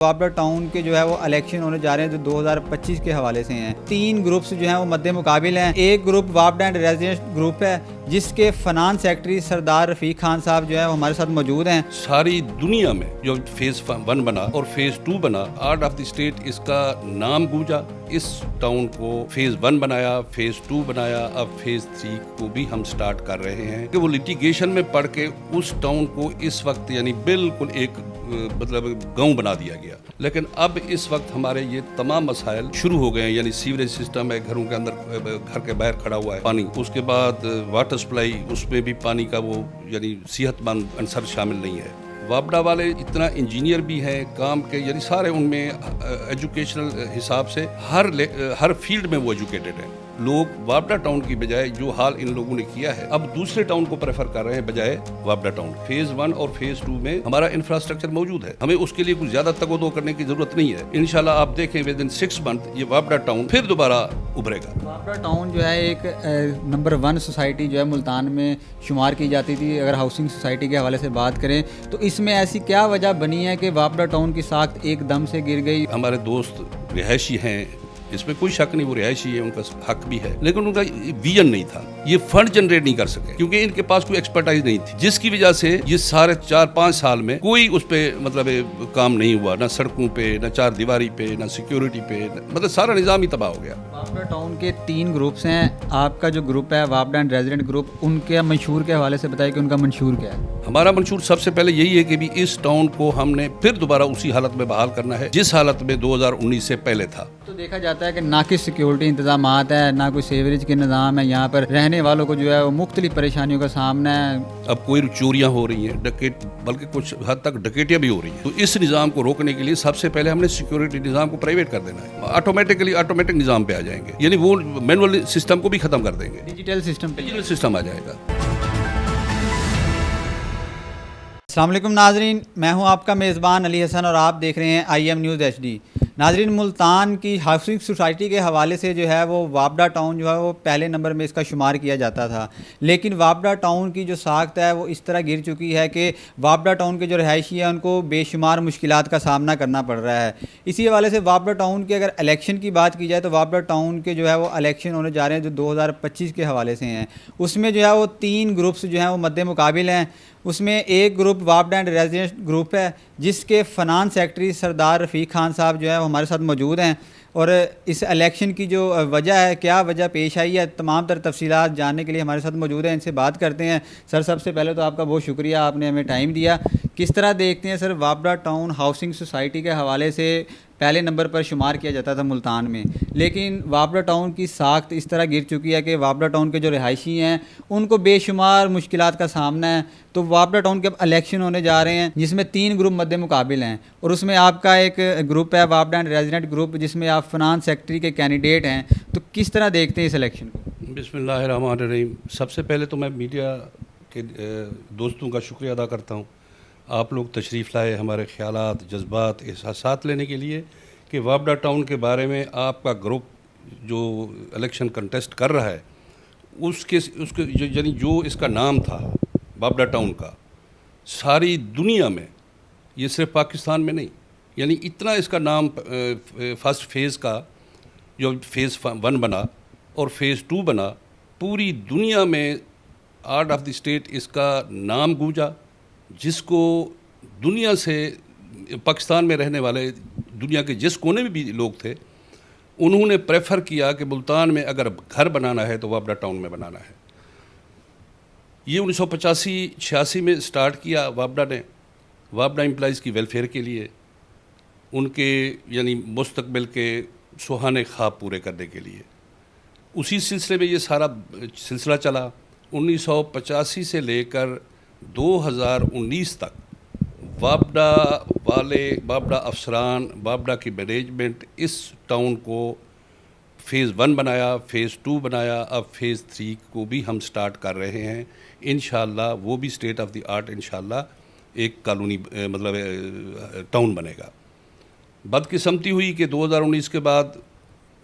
وابڈا town کے جو ہے وہ الیکشن ہونے جا رہے ہیں جو 2025 کے حوالے سے ہیں. 3 گروپس جو ہیں وہ مد مقابل ہیں. ایک گروپ وابڈا اینڈ ریزیڈنٹ گروپ ہے جس کے فنانس سیکرٹری سردار رفیق خان صاحب جو ہے وہ ہمارے ساتھ موجود ہیں. ساری دنیا میں جو فیز 1 بنا اور فیز 2 بنا، آرٹ آف دی اسٹیٹ اس کا نام گونجا. اس ٹاؤن کو فیز 1 بنایا، فیز 2 بنایا، اب فیز 3 کو بھی ہم سٹارٹ کر رہے ہیں کہ وہ لیٹیگیشن میں پڑھ کے اس ٹاؤن کو اس وقت یعنی بالکل ایک گاؤں بنا دیا گیا. لیکن اب اس وقت ہمارے یہ تمام مسائل شروع ہو گئے ہیں، یعنی سیوریج سسٹم ہے، گھروں کے اندر گھر کے باہر کھڑا ہوا ہے پانی، اس کے بعد واٹر سپلائی، اس میں بھی پانی کا وہ یعنی صحت مند عنصر شامل نہیں ہے. وابڈا والے اتنا انجینئر بھی ہیں کام کے، یعنی سارے ان میں ایجوکیشنل حساب سے ہر فیلڈ میں وہ ایجوکیٹڈ ہیں. لوگ وابڈا ٹاؤن کی بجائے جو حال ان لوگوں نے کیا ہے اب دوسرے ٹاؤن کو پریفر کر رہے ہیں بجائے وابڈا ٹاؤن. فیز 1 اور فیز 2 میں ہمارا انفراسٹرکچر موجود ہے، ہمیں اس کے لیے کچھ زیادہ تگ و دو کرنے کی ضرورت نہیں ہے. انشاءاللہ آپ دیکھیں ود ان 6 منتھ یہ وابڈا ٹاؤن پھر دوبارہ ابھرے گا. وابڈا ٹاؤن جو ہے ایک نمبر 1 سوسائٹی جو ہے ملتان میں شمار کی جاتی تھی. اگر ہاؤسنگ سوسائٹی کے حوالے سے بات کریں تو اس میں ایسی کیا وجہ بنی ہے کہ وابڈا ٹاؤن کی ساخت ایک دم سے گر گئی؟ ہمارے دوست رہائشی ہیں، اس میں کوئی شک نہیں، وہ رہائشی ہے، ان کا حق بھی ہے، لیکن ان کا ویژن نہیں تھا. یہ فنڈ جنریٹ نہیں کر سکے کیونکہ ان کے پاس کوئی ایکسپرٹائز نہیں تھی، جس کی وجہ سے یہ سارے 4-5 سال میں کوئی اس پہ کام نہیں ہوا، نہ سڑکوں پہ، نہ چار دیواری پہ، نہ سیکیورٹی پہ، سارا نظام ہی تباہ ہو گیا. وابڈا ٹاؤن کے 3 گروپس ہیں. آپ کا جو گروپ ہے وابڈا اینڈ ریزیڈنٹ گروپ، ان کے منشور کے حوالے سے بتائیں کہ ان کا منشور کیا ہے؟ ہمارا منشور سب سے پہلے یہی ہے کہ بھی اس ٹاؤن کو ہم نے پھر دوبارہ اسی حالت میں بحال کرنا ہے جس حالت میں 2019 سے پہلے تھا. تو دیکھا جاتا ہے کہ ناقص سیکیورٹی انتظامات ہے، نہ کوئی سیوریج کے نظام ہے، یہاں پر رہنے والوں کو جو ہے وہ مختلف پریشانیوں کا سامنا ہے. اب کوئی چوریاں ہو رہی ہیں، بلکہ کچھ حد تک ڈکیتیاں بھی ہو رہی ہیں. تو اس نظام کو روکنے کے لیے سب سے پہلے ہم نے سیکیورٹی نظام کو پرائیویٹ کر دینا ہے. آٹومیٹک نظام پہ آ جائیں گے، یعنی وہ مینول سسٹم کو بھی ختم کر دیں گے، ڈیجیٹل سسٹم آ جائے گا. السلام علیکم ناظرین، میں ہوں آپ کا میزبان علی حسن اور آپ دیکھ رہے ہیں IM نیوز HD. ناظرین، ملتان کی ہاؤسنگ سوسائٹی کے حوالے سے جو ہے وہ وابڈا ٹاؤن جو ہے وہ پہلے نمبر میں اس کا شمار کیا جاتا تھا، لیکن وابڈا ٹاؤن کی جو ساخت ہے وہ اس طرح گر چکی ہے کہ وابڈا ٹاؤن کے جو رہائشی ہیں ان کو بے شمار مشکلات کا سامنا کرنا پڑ رہا ہے. اسی حوالے سے وابڈا ٹاؤن کے اگر الیکشن کی بات کی جائے تو وابڈا ٹاؤن کے جو ہے وہ الیکشن ہونے جا رہے ہیں جو 2025 کے حوالے سے ہیں. اس میں جو ہے وہ 3 گروپس جو ہیں وہ مد مقابل ہیں. اس میں ایک گروپ وابڈا اینڈ ریزیڈنٹ گروپ ہے جس کے فنانس سیکرٹری سردار رفیق خان صاحب جو ہے وہ ہمارے ساتھ موجود ہیں، اور اس الیکشن کی جو وجہ ہے، کیا وجہ پیش آئی ہے، تمام تر تفصیلات جاننے کے لیے ہمارے ساتھ موجود ہیں. ان سے بات کرتے ہیں. سر، سب سے پہلے تو آپ کا بہت شکریہ، آپ نے ہمیں ٹائم دیا. کس طرح دیکھتے ہیں سر، وابڈا ٹاؤن ہاؤسنگ سوسائٹی کے حوالے سے پہلے نمبر پر شمار کیا جاتا تھا ملتان میں، لیکن وابڈا ٹاؤن کی ساخت اس طرح گر چکی ہے کہ وابڈا ٹاؤن کے جو رہائشی ہیں ان کو بے شمار مشکلات کا سامنا ہے. تو وابڈا ٹاؤن کے اب الیکشن ہونے جا رہے ہیں جس میں 3 گروپ مد مقابل ہیں، اور اس میں آپ کا ایک گروپ ہے وابڈا اینڈ ریزیڈنٹ گروپ جس میں آپ فنانس سیکرٹری کے کینڈیڈیٹ ہیں. تو کس طرح دیکھتے ہیں اس الیکشن کو؟ بسم اللہ الرحمن الرحیم. سب سے پہلے تو میں میڈیا کے دوستوں کا شکریہ ادا کرتا ہوں. آپ لوگ تشریف لائے ہمارے خیالات، جذبات، احساسات لینے کے لیے کہ وابڈا ٹاؤن کے بارے میں آپ کا گروپ جو الیکشن کنٹیسٹ کر رہا ہے اس کے یعنی جو اس کا نام تھا وابڈا ٹاؤن کا، ساری دنیا میں، یہ صرف پاکستان میں نہیں، یعنی اتنا اس کا نام فرسٹ فیز کا جو فیز 1 بنا اور فیز 2 بنا، پوری دنیا میں آرٹ آف دی اسٹیٹ اس کا نام گونجا، جس کو دنیا سے پاکستان میں رہنے والے دنیا کے جس کونے میں بھی لوگ تھے انہوں نے پریفر کیا کہ ملتان میں اگر گھر بنانا ہے تو وابڈا ٹاؤن میں بنانا ہے. یہ 1985-86 میں سٹارٹ کیا وابڈا نے، وابڈا امپلائیز کی ویلفیئر کے لیے، ان کے یعنی مستقبل کے سہانے خواب پورے کرنے کے لیے. اسی سلسلے میں یہ سارا سلسلہ چلا. 1985 سے لے کر 2019 تک وابڈا والے، وابڈا افسران، وابڈا کی مینجمنٹ اس ٹاؤن کو فیز 1 بنایا، فیز 2 بنایا، اب فیز 3 کو بھی ہم سٹارٹ کر رہے ہیں. انشاءاللہ وہ بھی اسٹیٹ آف دی آرٹ انشاءاللہ ایک کالونی ٹاؤن بنے گا. بدقسمتی ہوئی کہ 2019 کے بعد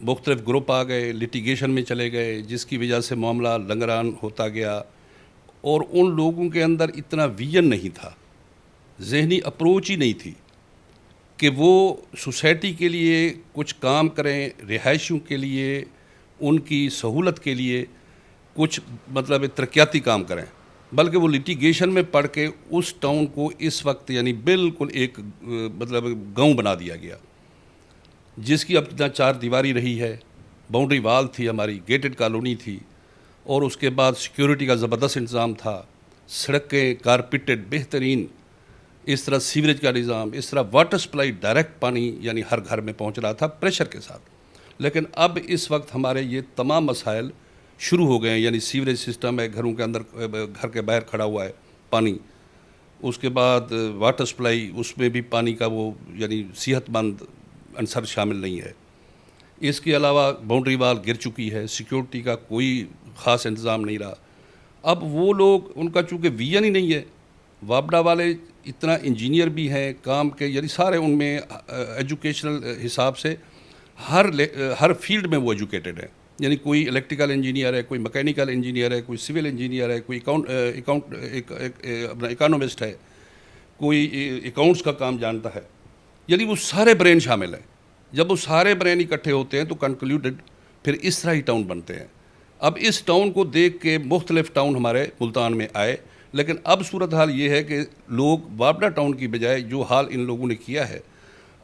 مختلف گروپ آ گئے، لیٹیگیشن میں چلے گئے، جس کی وجہ سے معاملہ لنگران ہوتا گیا، اور ان لوگوں کے اندر اتنا ویژن نہیں تھا، ذہنی اپروچ ہی نہیں تھی. کہ وہ سوسائٹی کے لیے کچھ کام کریں، رہائشیوں کے لیے ان کی سہولت کے لیے کچھ مطلب ترقیاتی کام کریں، بلکہ وہ لٹیگیشن میں پڑھ کے اس ٹاؤن کو اس وقت یعنی بالکل ایک مطلب گاؤں بنا دیا گیا، جس کی اب نہ چار دیواری رہی ہے، باؤنڈری وال تھی، ہماری گیٹڈ کالونی تھی، اور اس کے بعد سیکیورٹی کا زبردست انتظام تھا، سڑکیں کارپیٹڈ بہترین، اس طرح سیوریج کا نظام، اس طرح واٹر سپلائی ڈائریکٹ پانی یعنی ہر گھر میں پہنچ رہا تھا پریشر کے ساتھ. لیکن اب اس وقت ہمارے یہ تمام مسائل شروع ہو گئے ہیں، یعنی سیوریج سسٹم ہے گھروں کے اندر، گھر کے باہر کھڑا ہوا ہے پانی، اس کے بعد واٹر سپلائی، اس میں بھی پانی کا وہ یعنی صحت مند عنصر شامل نہیں ہے. اس کے علاوہ باؤنڈری وال گر چکی ہے، سیکیورٹی کا کوئی خاص انتظام نہیں رہا. اب وہ لوگ ان کا چونکہ ویژن ہی نہیں ہے، وابڈا والے اتنا انجینئر بھی ہیں کام کے، یعنی سارے ان میں ایجوکیشنل حساب سے ہر فیلڈ میں وہ ایجوکیٹڈ ہیں، یعنی کوئی الیکٹریکل انجینئر ہے، کوئی مکینیکل انجینئر ہے، کوئی سول انجینئر ہے، کوئی اپنا اکانومسٹ ہے، کوئی اکاؤنٹس کا کام جانتا ہے، یعنی وہ سارے برین شامل ہیں. جب وہ سارے برین اکٹھے ہوتے ہیں تو کنکلوڈڈ پھر اس طرح ہی ٹاؤن بنتے ہیں. اب اس ٹاؤن کو دیکھ کے مختلف ٹاؤن ہمارے ملتان میں آئے، لیکن اب صورتحال یہ ہے کہ لوگ وابڈا ٹاؤن کی بجائے جو حال ان لوگوں نے کیا ہے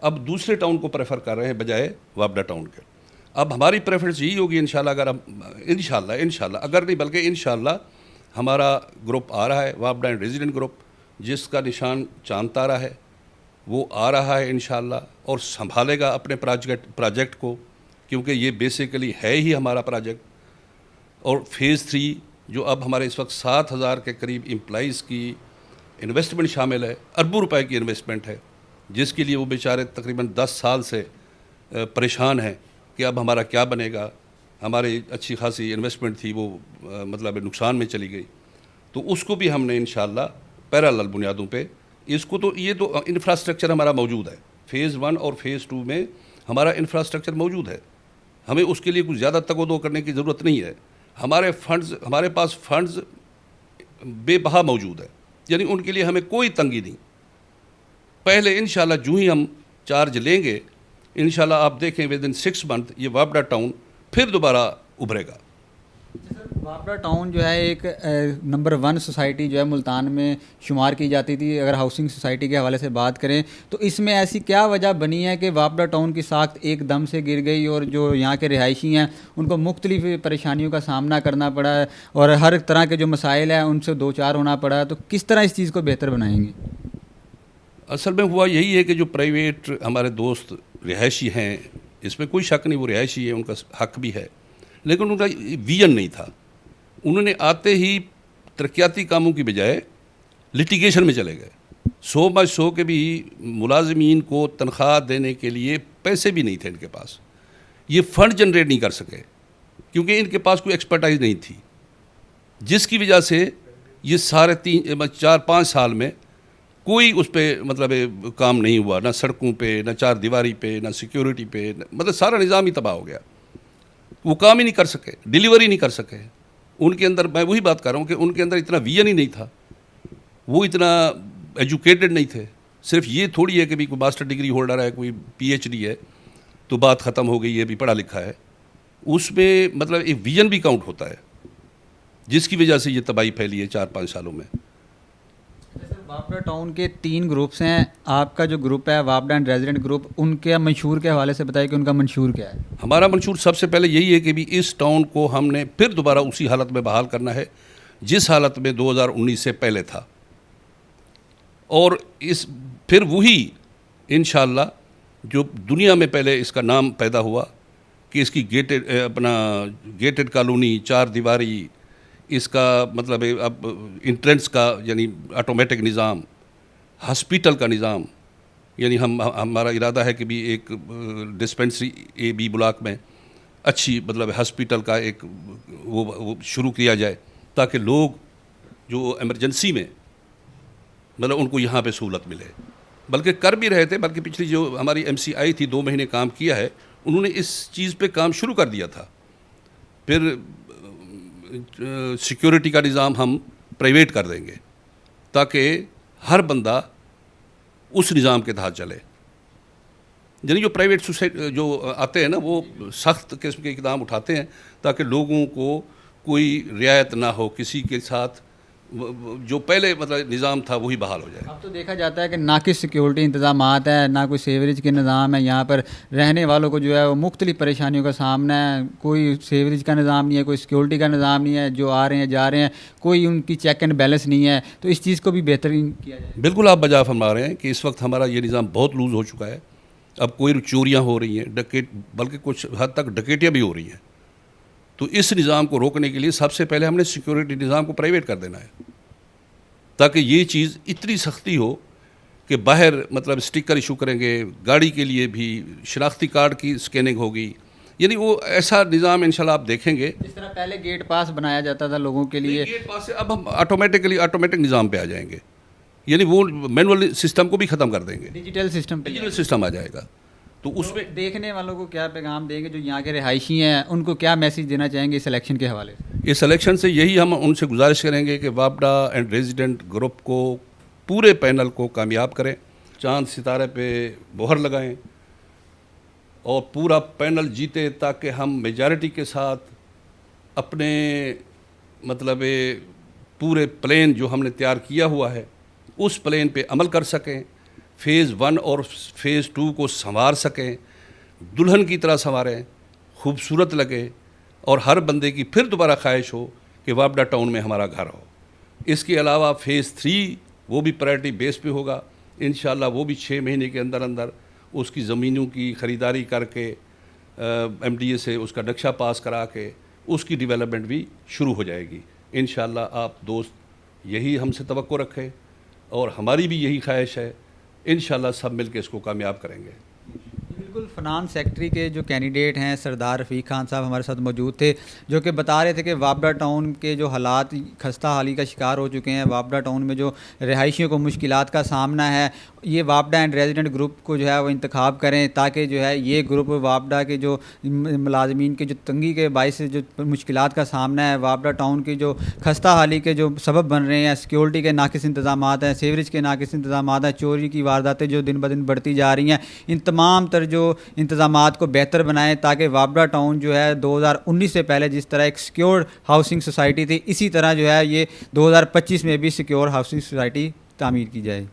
اب دوسرے ٹاؤن کو پریفر کر رہے ہیں بجائے وابڈا ٹاؤن کے. اب ہماری پریفرنس یہی ہوگی انشاءاللہ، اگر ہم انشاءاللہ اگر نہیں بلکہ انشاءاللہ ہمارا گروپ آ رہا ہے، وابڈا اینڈ ریزیڈنٹ گروپ، جس کا نشان چاند تارا ہے، وہ آ رہا ہے انشاءاللہ اور سنبھالے گا اپنے پروجیکٹ کو، کیونکہ یہ بیسیکلی ہے ہی ہمارا پروجیکٹ. اور فیز 3 جو اب ہمارے اس وقت 7,000 کے قریب امپلائیز کی انویسٹمنٹ شامل ہے، اربوں روپے کی انویسٹمنٹ ہے، جس کے لیے وہ بیچارے تقریباً 10 سال سے پریشان ہیں کہ اب ہمارا کیا بنے گا. ہماری اچھی خاصی انویسٹمنٹ تھی وہ مطلب نقصان میں چلی گئی. تو اس کو بھی ہم نے انشاءاللہ پیرالل بنیادوں پہ، اس کو تو یہ تو انفراسٹرکچر ہمارا موجود ہے، فیز 1 اور فیز 2 میں ہمارا انفراسٹرکچر موجود ہے، ہمیں اس کے لیے کچھ زیادہ تگ و دو کرنے کی ضرورت نہیں ہے. ہمارے پاس فنڈز بے بہا موجود ہے، یعنی ان کے لیے ہمیں کوئی تنگی نہیں. پہلے انشاءاللہ جو ہی ہم چارج لیں گے انشاءاللہ آپ دیکھیں ودن 6 منتھ یہ وابڈا ٹاؤن پھر دوبارہ ابھرے گا. وابڈا ٹاؤن جو ہے ایک نمبر 1 سوسائٹی جو ہے ملتان میں شمار کی جاتی تھی. اگر ہاؤسنگ سوسائٹی کے حوالے سے بات کریں تو اس میں ایسی کیا وجہ بنی ہے کہ وابڈا ٹاؤن کی ساخت ایک دم سے گر گئی اور جو یہاں کے رہائشی ہیں ان کو مختلف پریشانیوں کا سامنا کرنا پڑا ہے اور ہر طرح کے جو مسائل ہیں ان سے دو چار ہونا پڑا ہے؟ تو کس طرح اس چیز کو بہتر بنائیں گے؟ اصل میں ہوا یہی ہے کہ جو پرائیویٹ ہمارے دوست رہائشی ہیں، اس میں کوئی شک نہیں وہ رہائشی ہے، ان کا حق بھی ہے، لیکن ان کا ویژن نہیں تھا. انہوں نے آتے ہی ترقیاتی کاموں کی بجائے لٹیگیشن میں چلے گئے. 100 کے بھی ملازمین کو تنخواہ دینے کے لیے پیسے بھی نہیں تھے ان کے پاس، یہ فنڈ جنریٹ نہیں کر سکے کیونکہ ان کے پاس کوئی ایکسپرٹائز نہیں تھی، جس کی وجہ سے یہ سارے 4-5 سال میں کوئی اس پہ مطلب کام نہیں ہوا، نہ سڑکوں پہ، نہ چار دیواری پہ، نہ سیکیورٹی پہ، مطلب سارا نظام ہی تباہ ہو گیا. وہ کام ہی نہیں کر سکے، ڈیلیوری نہیں کر سکے. ان کے اندر میں وہی بات کر رہا ہوں کہ ان کے اندر اتنا ویژن ہی نہیں تھا، وہ اتنا ایجوکیٹڈ نہیں تھے. صرف یہ تھوڑی ہے کہ بھی کوئی ماسٹر ڈگری ہولڈر ہے، کوئی PhD ہے تو بات ختم ہو گئی، یہ بھی پڑھا لکھا ہے. اس میں مطلب ایک ویژن بھی کاؤنٹ ہوتا ہے، جس کی وجہ سے یہ تباہی پھیلی ہے 4-5 سالوں میں. وابڈا ٹاؤن کے 3 گروپس ہیں، آپ کا جو گروپ ہے وابڈا اینڈ ریزیڈنٹ گروپ، ان کے منشور کے حوالے سے بتائیں کہ ان کا منشور کیا ہے؟ ہمارا منشور سب سے پہلے یہی ہے کہ بھی اس ٹاؤن کو ہم نے پھر دوبارہ اسی حالت میں بحال کرنا ہے جس حالت میں 2019 سے پہلے تھا، اور پھر وہی انشاءاللہ جو دنیا میں پہلے اس کا نام پیدا ہوا کہ اس کی گیٹڈ کالونی، 4 دیواری، اس کا مطلب اب انٹرنس کا یعنی آٹومیٹک نظام، ہاسپیٹل کا نظام، یعنی ہمارا ارادہ ہے کہ بھی ایک ڈسپینسری A-B بلاک میں اچھی مطلب ہاسپیٹل کا ایک وہ شروع کیا جائے تاکہ لوگ جو ایمرجنسی میں مطلب ان کو یہاں پہ سہولت ملے. بلکہ کر بھی رہے تھے، بلکہ پچھلی جو ہماری MC آئی تھی 2 مہینے کام کیا ہے، انہوں نے اس چیز پہ کام شروع کر دیا تھا. پھر سیکیورٹی کا نظام ہم پرائیویٹ کر دیں گے تاکہ ہر بندہ اس نظام کے تحت چلے. یعنی جو پرائیویٹ جو آتے ہیں نا وہ سخت قسم کے اقدام اٹھاتے ہیں تاکہ لوگوں کو کوئی رعایت نہ ہو کسی کے ساتھ، جو پہلے مطلب نظام تھا وہی بحال ہو جائے۔ اب تو دیکھا جاتا ہے کہ ناقص سیکیورٹی انتظامات ہے، نہ کوئی سیوریج کے نظام ہے، یہاں پر رہنے والوں کو جو ہے وہ مختلف پریشانیوں کا سامنا ہے، کوئی سیوریج کا نظام نہیں ہے، کوئی سیکیورٹی کا نظام نہیں ہے، جو آ رہے ہیں جا رہے ہیں کوئی ان کی چیک اینڈ بیلنس نہیں ہے، تو اس چیز کو بھی بہترین کیا جائے۔ بالکل آپ بجا فرما رہے ہیں کہ اس وقت ہمارا یہ نظام بہت لوز ہو چکا ہے، اب کوئی چوریاں ہو رہی ہیں، بلکہ کچھ حد تک ڈکیتیاں بھی ہو رہی ہیں، تو اس نظام کو روکنے کے لیے سب سے پہلے ہم نے سیکیورٹی نظام کو پرائیویٹ کر دینا ہے، تاکہ یہ چیز اتنی سختی ہو کہ باہر مطلب اسٹیکر ایشو کریں گے، گاڑی کے لیے بھی شناختی کارڈ کی اسکیننگ ہوگی، یعنی وہ ایسا نظام انشاءاللہ آپ دیکھیں گے۔ جس طرح پہلے گیٹ پاس بنایا جاتا تھا لوگوں کے لیے، گیٹ پاس سے اب ہم آٹومیٹک نظام پہ آ جائیں گے، یعنی وہ مینول سسٹم کو بھی ختم کر دیں گے، ڈیجیٹل سسٹم پہ ڈیجیٹل سسٹم آ جائے گا، تو اس میں دیکھنے والوں کو کیا پیغام دیں گے جو یہاں کے رہائشی ہیں، ان کو کیا میسیج دینا چاہیں گے اس الیکشن کے حوالے سے؟ اس الیکشن سے یہی ہم ان سے گزارش کریں گے کہ وابڈا اینڈ ریزیڈنٹ گروپ کو پورے پینل کو کامیاب کریں، چاند ستارے پہ مہر لگائیں اور پورا پینل جیتے، تاکہ ہم میجارٹی کے ساتھ اپنے مطلب پورے پلان جو ہم نے تیار کیا ہوا ہے اس پلان پہ عمل کر سکیں، فیز 1 اور فیز 2 کو سنوار سکیں، دلہن کی طرح سنواریں، خوبصورت لگے اور ہر بندے کی پھر دوبارہ خواہش ہو کہ وابڈا ٹاؤن میں ہمارا گھر ہو۔ اس کے علاوہ فیز 3 وہ بھی پرائرٹی بیس پہ ہوگا انشاءاللہ، وہ بھی 6 مہینے کے اندر اندر اس کی زمینوں کی خریداری کر کے ایم ڈی اے سے اس کا نقشہ پاس کرا کے اس کی ڈیولپمنٹ بھی شروع ہو جائے گی انشاءاللہ۔ آپ دوست یہی ہم سے توقع رکھیں اور ہماری بھی یہی خواہش ہے، انشاءاللہ سب مل کے اس کو کامیاب کریں گے۔ بالکل، فنانس سیکٹری کے جو کینڈیڈیٹ ہیں سردار رفیق خان صاحب ہمارے ساتھ موجود تھے، جو کہ بتا رہے تھے کہ وابڈا ٹاؤن کے جو حالات خستہ حالی کا شکار ہو چکے ہیں، وابڈا ٹاؤن میں جو رہائشیوں کو مشکلات کا سامنا ہے، یہ وابڈا اینڈ ریزیڈنٹ گروپ کو جو ہے وہ انتخاب کریں، تاکہ جو ہے یہ گروپ وابڈا کے جو ملازمین کے جو تنگی کے باعث جو مشکلات کا سامنا ہے، وابڈا ٹاؤن کی جو خستہ حالی کے جو سبب بن رہے ہیں، سیکیورٹی کے ناقص انتظامات ہیں، سیوریج کے ناقص انتظامات ہیں، چوری کی وارداتیں جو دن بدن بڑھتی جا رہی ہیں، ان تمام تر جو انتظامات کو بہتر بنائیں، تاکہ وابڈا ٹاؤن جو ہے 2019 سے پہلے جس طرح ایک سیکیور ہاؤسنگ سوسائٹی تھی، اسی طرح جو ہے یہ 2025 میں بھی سیکیور ہاؤسنگ سوسائٹی تعمیر کی جائے۔